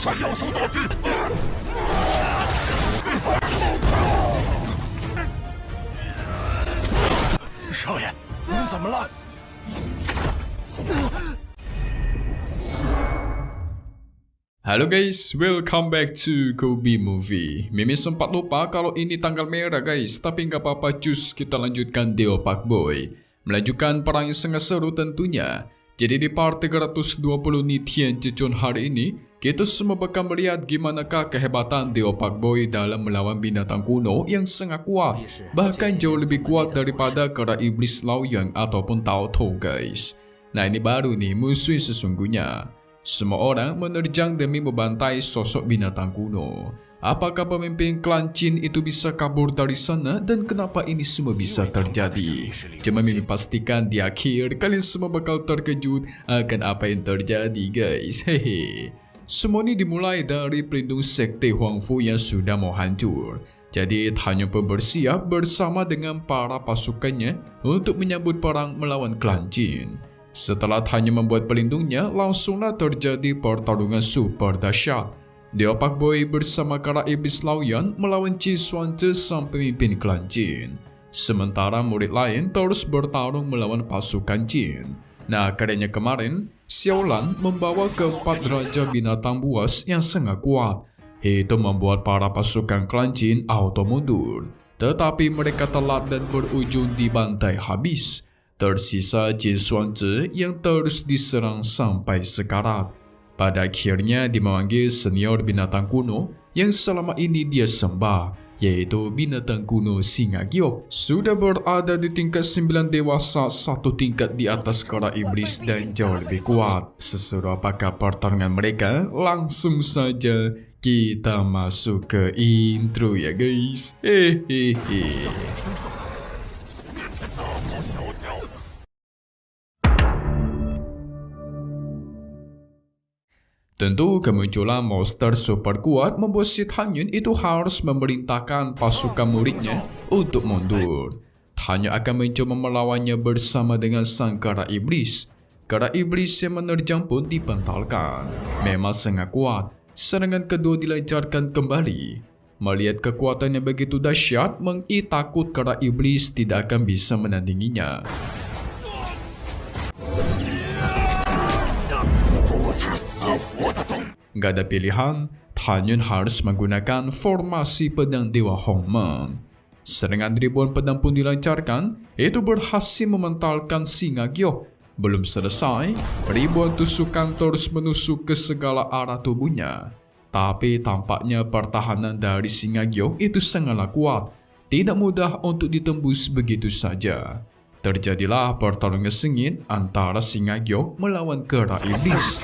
闪妖兽道具！少爷，您怎么了？Halo guys, welcome back to Kobe Movie. Mimi sempat lupa kalau ini tanggal merah guys, tapi nggak apa-apa cus, kita lanjutkan Deo Pak Boy. Melanjutkan perang yang sangat seru tentunya. Jadi di part 320 Nitian Cicun hari ini, kita semua bakal melihat gimanakah kehebatan Deo Pak Boy dalam melawan binatang kuno yang sangat kuat. Bahkan jauh lebih kuat daripada kera iblis Laoyang ataupun Tao Tou guys. Nah ini baru nih musuh sesungguhnya. Semua orang menerjang demi membantai sosok binatang kuno. Apakah pemimpin klan Qin itu bisa kabur dari sana dan kenapa ini semua bisa terjadi? Cuma Mimi pastikan di akhir kalian semua bakal terkejut akan apa yang terjadi guys. Hehe. Semua ini dimulai dari pelindung sekte Huangfu yang sudah mau hancur. Jadi Tanyo pun bersiap bersama dengan para pasukannya untuk menyambut perang melawan klan Qin. Setelah Tanyo membuat pelindungnya, langsunglah terjadi pertarungan super dahsyat. Deo Pak Boy bersama kera iblis Laoyan melawan Qin Xuanzhe sang pemimpin klan Qin. Sementara murid lain terus bertarung melawan pasukan Qin. Nah, kerennya kemarin, Xiaolan membawa keempat raja binatang buas yang sangat kuat. Itu membuat para pasukan klan Qin auto mundur. Tetapi mereka telat dan berujung dibantai habis. Tersisa Qin Xuanzhe yang terus diserang sampai sekarat. Pada akhirnya dia memanggil senior binatang kuno yang selama ini dia sembah, yaitu binatang kuno Singa Giok. Sudah berada di tingkat 9 dewasa, satu tingkat di atas kera iblis dan jauh lebih kuat. Seseru apakah pertarungan mereka? Langsung saja kita masuk ke intro ya guys. Hehehe. Tentu kemunculan monster super kuat membuat si Tanyo itu harus memerintahkan pasukan muridnya untuk mundur. Tanyo akan mencoba melawannya bersama dengan sang kera iblis. Kera iblis yang menerjang pun dipentalkan. Memang sangat kuat. Serangan kedua dilancarkan kembali. Melihat kekuatan yang begitu dahsyat, Meng Yi takut kera iblis tidak akan bisa menandinginya. Gak ada pilihan, Tanyo harus menggunakan formasi pedang Dewa Hongmeng. Serangan ribuan pedang pun dilancarkan, itu berhasil mementalkan Singa Giok. Belum selesai, ribuan tusukan terus menusuk ke segala arah tubuhnya. Tapi tampaknya pertahanan dari Singa Giok itu sangatlah kuat, tidak mudah untuk ditembus begitu saja. Terjadilah pertarungan sengit antara Singa Giok melawan kera iblis.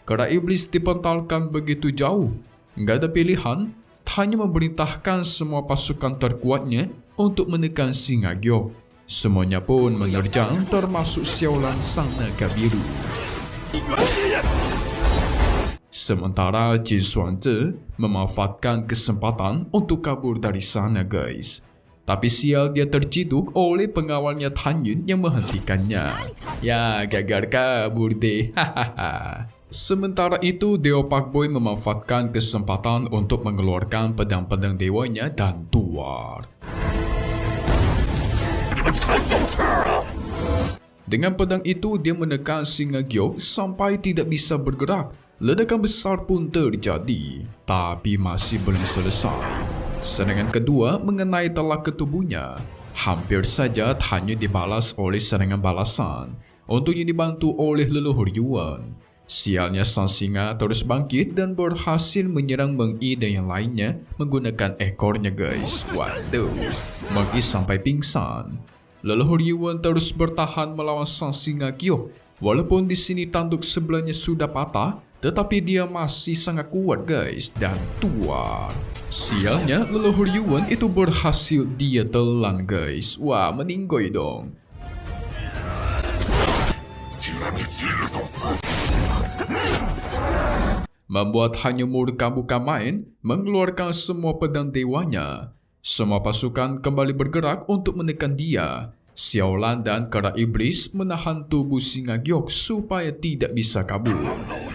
Kera iblis dipentalkan begitu jauh. Nggak ada pilihan, Tanyo memerintahkan semua pasukan terkuatnya untuk menekan Singa Giok. Semuanya pun menerjang termasuk Xiaolan sang naga biru. Sementara Qin Xuanzhe memanfaatkan kesempatan untuk kabur dari sana guys. Tapi sial dia terciduk oleh pengawalnya Tanyo yang menghentikannya. Ya gagal kabur deh. Hahaha. Sementara itu, Deo Pak Boy memanfaatkan kesempatan untuk mengeluarkan pedang-pedang dewanya dan tuar. Dengan pedang itu, dia menekan Singa Giok sampai tidak bisa bergerak. Ledakan besar pun terjadi, tapi masih belum selesai. Serangan kedua mengenai telak ke tubuhnya. Hampir saja Tanyo dibalas oleh serangan balasan. Untungnya dibantu oleh leluhur Yuan. Sialnya sang singa terus bangkit dan berhasil menyerang Meng Yi dan yang lainnya menggunakan ekornya guys. Waduh, Meng Yi sampai pingsan. Leluhur Yuan terus bertahan melawan sang Singa Giok. Walaupun di sini tanduk sebelahnya sudah patah, tetapi dia masih sangat kuat guys dan tuar. Sialnya leluhur Yuan itu berhasil dia telan guys. Wah, meninggoy dong. Membuat hanya murka bukan main, mengeluarkan semua pedang dewanya. Semua pasukan kembali bergerak untuk menekan dia. Xiaolan dan kera iblis menahan tubuh singa giok supaya tidak bisa kabur.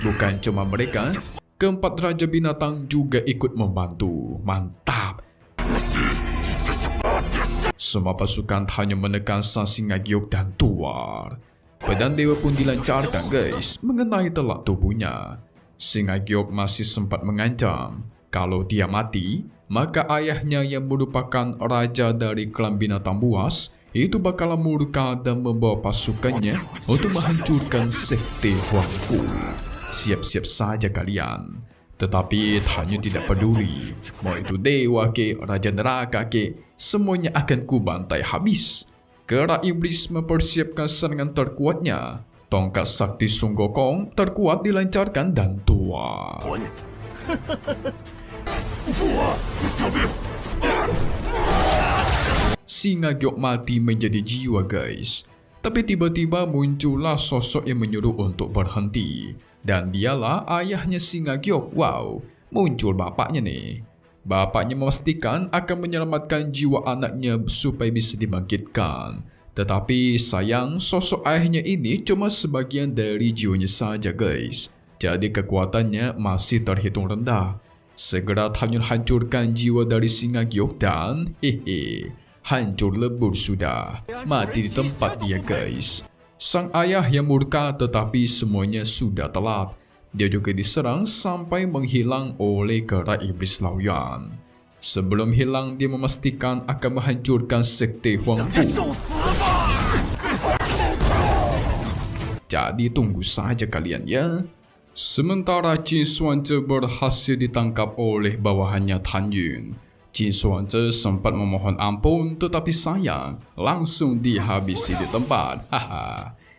Bukan cuma mereka, keempat raja binatang juga ikut membantu. Mantap! Semua pasukan hanya menekan sang singa giok dan tuar. Pedang dewa pun dilancarkan guys, mengenai telak tubuhnya. Singa giok masih sempat mengancam, kalau dia mati, maka ayahnya yang merupakan raja dari klan binatang buas itu bakal murka dan membawa pasukannya untuk menghancurkan sekte Huangfu. Siap-siap saja kalian. Tetapi Tanyu tidak peduli, mau itu dewa ke, raja neraka ke, semuanya akan kubantai habis. Kera iblis mempersiapkan serangan terkuatnya. Tongkat sakti Sun Gokong terkuat dilancarkan dan tuar. Singa giok mati menjadi jiwa guys. Tapi tiba-tiba muncullah sosok yang menyuruh untuk berhenti. Dan dialah ayahnya singa giok. Wow, muncul bapaknya nih. Bapaknya memastikan akan menyelamatkan jiwa anaknya supaya bisa dibangkitkan. Tetapi sayang sosok ayahnya ini cuma sebagian dari jiwanya saja guys. Jadi kekuatannya masih terhitung rendah. Segera Tanyu hancurkan jiwa dari singa giok dan hancur lebur sudah. Mati di tempat dia guys. Sang ayah yang murka tetapi semuanya sudah telat. Dia juga diserang sampai menghilang oleh kera iblis Laoyan. Sebelum hilang dia memastikan akan menghancurkan sekte Huangfu. Jadi tunggu saja kalian ya. Sementara Qin Xuanzhe berhasil ditangkap oleh bawahannya Tan Yun. Qin Xuanzhe sempat memohon ampun tetapi sayang langsung dihabisi di tempat.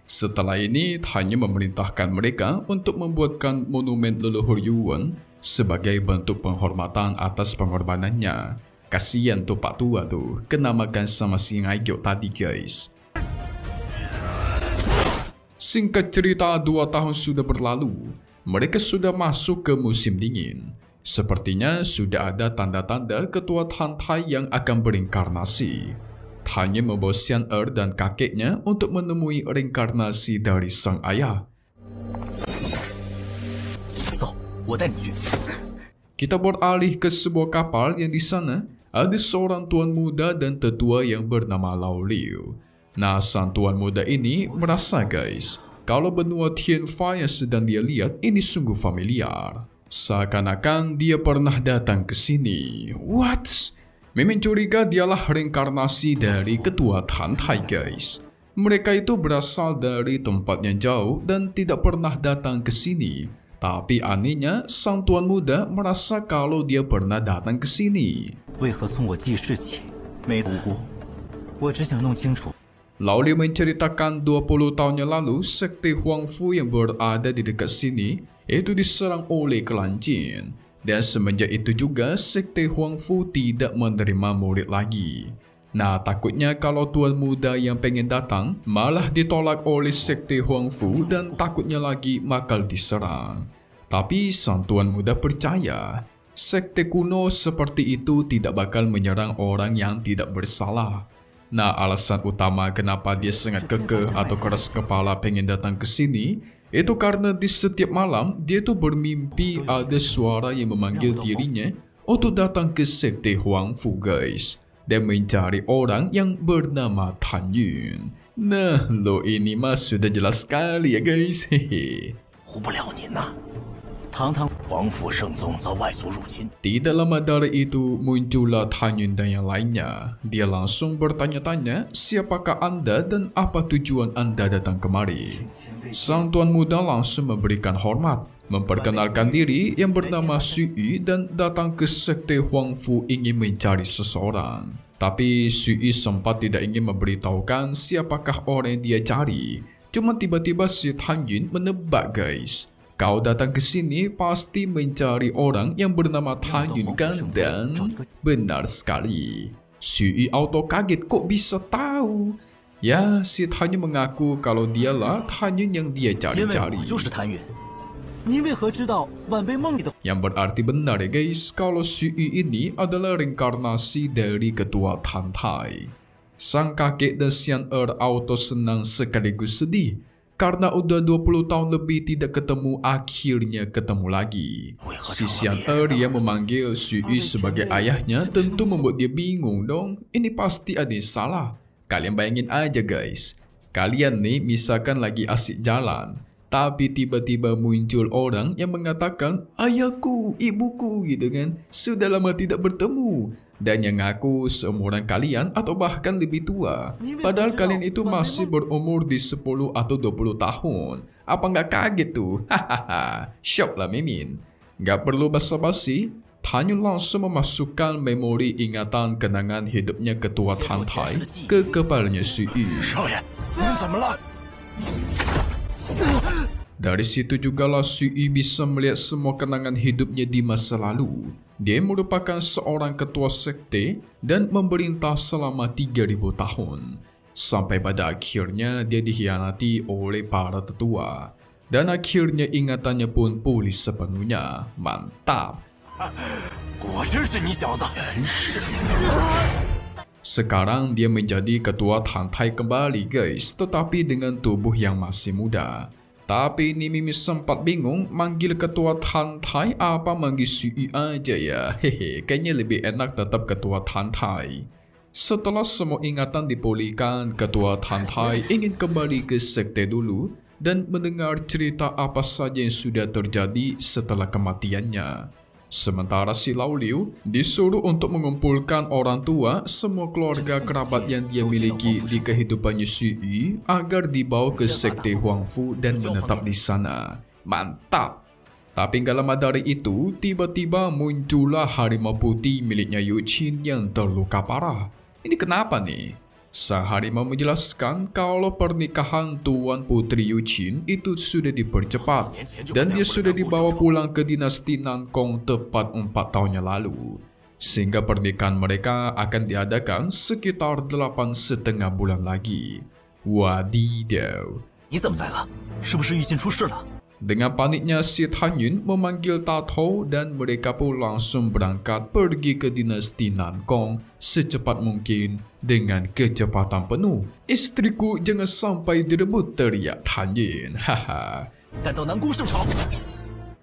Setelah ini Tan Yun memerintahkan mereka untuk membuatkan monumen leluhur Yuan sebagai bentuk penghormatan atas pengorbanannya. Kasian tuh Pak Tua tuh kena makan sama singa giok tadi guys. Singkat cerita 2 tahun sudah berlalu. Mereka sudah masuk ke musim dingin. Sepertinya sudah ada tanda-tanda ketua Tantai yang akan berinkarnasi. Tanya membawa Xian Er dan kakeknya untuk menemui reinkarnasi dari sang ayah. Kita beralih ke sebuah kapal yang di sana ada seorang tuan muda dan tetua yang bernama Lao Liu. Nah, sang tuan muda ini merasa guys, kalau benua Tianfa yang sedang dia lihat ini sungguh familiar. Seakan-akan dia pernah datang ke sini. What? Memang curiga dialah reinkarnasi dari ketua Tantai guys. Mereka itu berasal dari tempat yang jauh dan tidak pernah datang ke sini. Tapi anehnya sang tuan muda merasa kalau dia pernah datang ke sini. Lao Liu menceritakan 20 tahun yang lalu sekte Huangfu yang berada di dekat sini itu diserang oleh klan Jin. Dan semenjak itu juga sekte Huangfu tidak menerima murid lagi. Nah, takutnya kalau tuan muda yang pengen datang malah ditolak oleh sekte Huangfu dan takutnya lagi bakal diserang. Tapi sang tuan muda percaya sekte kuno seperti itu tidak bakal menyerang orang yang tidak bersalah. Nah, alasan utama kenapa dia sangat kekeh atau keras kepala pengen datang ke sini itu karena di setiap malam dia tuh bermimpi ada suara yang memanggil dirinya untuk datang ke sekte Huangfu guys dan mencari orang yang bernama Tan Yun. Nah, lo ini mah sudah jelas sekali ya guys. Hehe. Tidak lama dari itu muncullah Tan Yun dan yang lainnya. Dia langsung bertanya-tanya siapakah anda dan apa tujuan anda datang kemari. Sang tuan muda langsung memberikan hormat, memperkenalkan diri yang bernama Xu Yu dan datang ke sekte Huangfu ingin mencari seseorang. Tapi Xu Yu sempat tidak ingin memberitahukan siapakah orang yang dia cari. Cuma tiba-tiba si Tan Yun menebak guys. Kau datang ke sini pasti mencari orang yang bernama Tan Yun kan? Dan benar sekali. Xu Yu auto kaget kok bisa tahu. Ya, si Tan Yun mengaku kalau dialah Tan Yun yang dia cari-cari. Yang berarti benar ya guys, kalau Xu Yu ini adalah reinkarnasi dari ketua Tantai. Sang kakek dan Xian auto senang sekaligus sedih karena udah 20 tahun lebih tidak ketemu, akhirnya ketemu lagi. Si Xian yang memanggil Sui sebagai ayahnya tentu membuat dia bingung dong. Ini pasti ada yang salah. Kalian bayangin aja guys. Kalian nih misalkan lagi asik jalan, tapi tiba-tiba muncul orang yang mengatakan, ayahku, ibuku gitu kan, sudah lama tidak bertemu. Dan yang ngaku seumuran kalian atau bahkan lebih tua. Padahal kalian itu masih berumur di 10 atau 20 tahun. Apa nggak kaget tuh? Hahaha, shock lah Mimin. Nggak perlu basa-basi, Tan Yun langsung memasukkan memori ingatan kenangan hidupnya ketua Tan Tai ke kepalanya Sui. Dari situ jugalah Sui bisa melihat semua kenangan hidupnya di masa lalu. Dia merupakan seorang ketua sekte dan memerintah selama 3000 tahun. Sampai pada akhirnya dia dikhianati oleh para tetua. Dan akhirnya ingatannya pun pulih sepenuhnya. Mantap! Sekarang dia menjadi ketua Tan Tai kembali guys, tetapi dengan tubuh yang masih muda. Tapi ini Mimi sempat bingung manggil ketua Tan Tai apa manggil Sui aja ya. Hehe, kayaknya lebih enak tetap ketua Tan Tai. Setelah semua ingatan dipulihkan, ketua Tan Tai ingin kembali ke sekte dulu dan mendengar cerita apa saja yang sudah terjadi setelah kematiannya. Sementara si Lao Liu disuruh untuk mengumpulkan orang tua, semua keluarga kerabat yang dia miliki di kehidupannya Sui agar dibawa ke sekte Huangfu dan menetap di sana. Mantap! Tapi gak lama dari itu, tiba-tiba muncullah harimau putih miliknya Yu Qin yang terluka parah. Ini kenapa nih? Sang harimau menjelaskan kalau pernikahan Tuan Putri Yu Qin itu sudah dipercepat dan dia sudah dibawa pulang ke dinasti Nankong tepat 4 tahun yang lalu. Sehingga pernikahan mereka akan diadakan sekitar 8,5 bulan lagi. Wadidaw. Dengan paniknya si Tan Yun memanggil Tato dan mereka pun langsung berangkat pergi ke dinasti Nankong secepat mungkin dengan kecepatan penuh. Istriku jangan sampai direbut, teriak Tan Yun. Haha.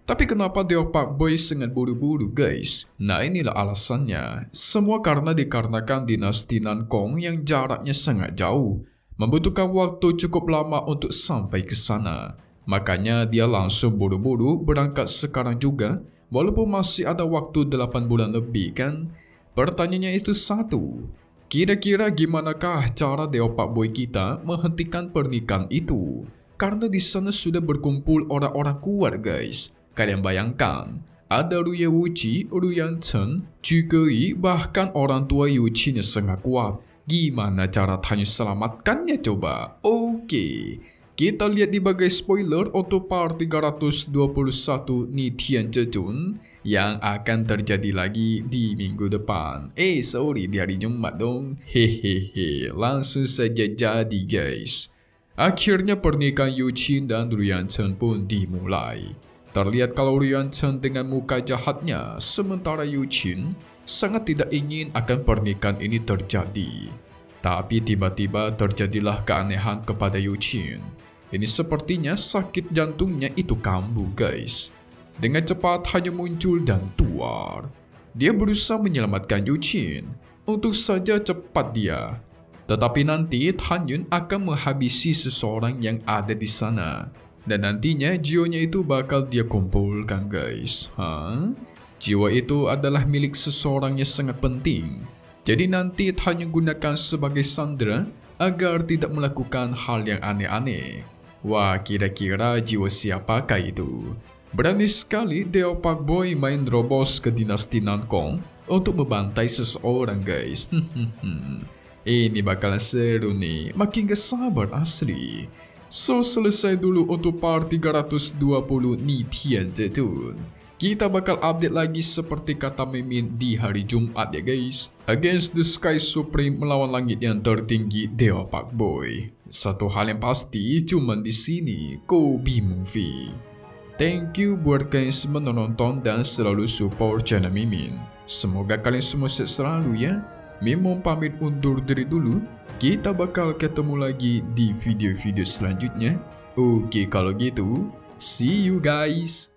Tapi kenapa Deopak Boy sangat buru-buru guys? Nah inilah alasannya. Semua dikarenakan dinasti Nankong yang jaraknya sangat jauh. Membutuhkan waktu cukup lama untuk sampai ke sana. Makanya dia langsung buru-buru berangkat sekarang juga, walaupun masih ada waktu 8 bulan lebih kan? Pertanyaannya itu satu, kira-kira gimanakah cara Deopak Boy kita menghentikan pernikahan itu? Karena di sana sudah berkumpul orang-orang kuat guys. Kalian bayangkan, ada Ruye Wuqi, Ruyan Chen, Zhuge, bahkan orang tua Yu Qin yang sangat kuat. Gimana cara Tan Yun selamatkannya coba? Oke. Kita lihat di bagai spoiler untuk part 321 Ni Tian Zhejun yang akan terjadi lagi di minggu depan. Sorry di hari Jumat dong. Hehehe, langsung saja jadi guys. Akhirnya pernikahan Yu Qin dan Ruyan Chen pun dimulai. Terlihat kalau Ruyan Chen dengan muka jahatnya, sementara Yu Qin sangat tidak ingin akan pernikahan ini terjadi. Tapi tiba-tiba terjadilah keanehan kepada Yu Qin. Ini sepertinya sakit jantungnya itu kambuh guys. Dengan cepat hanya muncul dan tuar. Dia berusaha menyelamatkan Yu Qin. Untuk saja cepat dia. Tetapi nanti Tan Yun akan menghabisi seseorang yang ada di sana. Dan nantinya jiwanya itu bakal dia kumpulkan guys. Jiwa itu adalah milik seseorang yang sangat penting. Jadi nanti Tan Yun gunakan sebagai sandera agar tidak melakukan hal yang aneh-aneh. Wah, kira-kira jiwa siapakah itu? Berani sekali Deopak Boy main robos ke dinasti Nankong untuk membantai seseorang guys. Ini bakalan seru nih, makin gak sabar asli. So selesai dulu untuk part 320 Ni Tian Zhejun. Kita bakal update lagi seperti kata Mimin di hari Jumat ya guys. Against the Sky Supreme melawan langit yang tertinggi Deopak Boy. Satu hal yang pasti cuman di sini Kobe Movie. Thank you buat kalian semua menonton dan selalu support channel Mimin. Semoga kalian semua sehat selalu ya. Mimin pamit undur diri dulu. kita bakal ketemu lagi di video-video selanjutnya. Oke, kalau gitu, see you guys.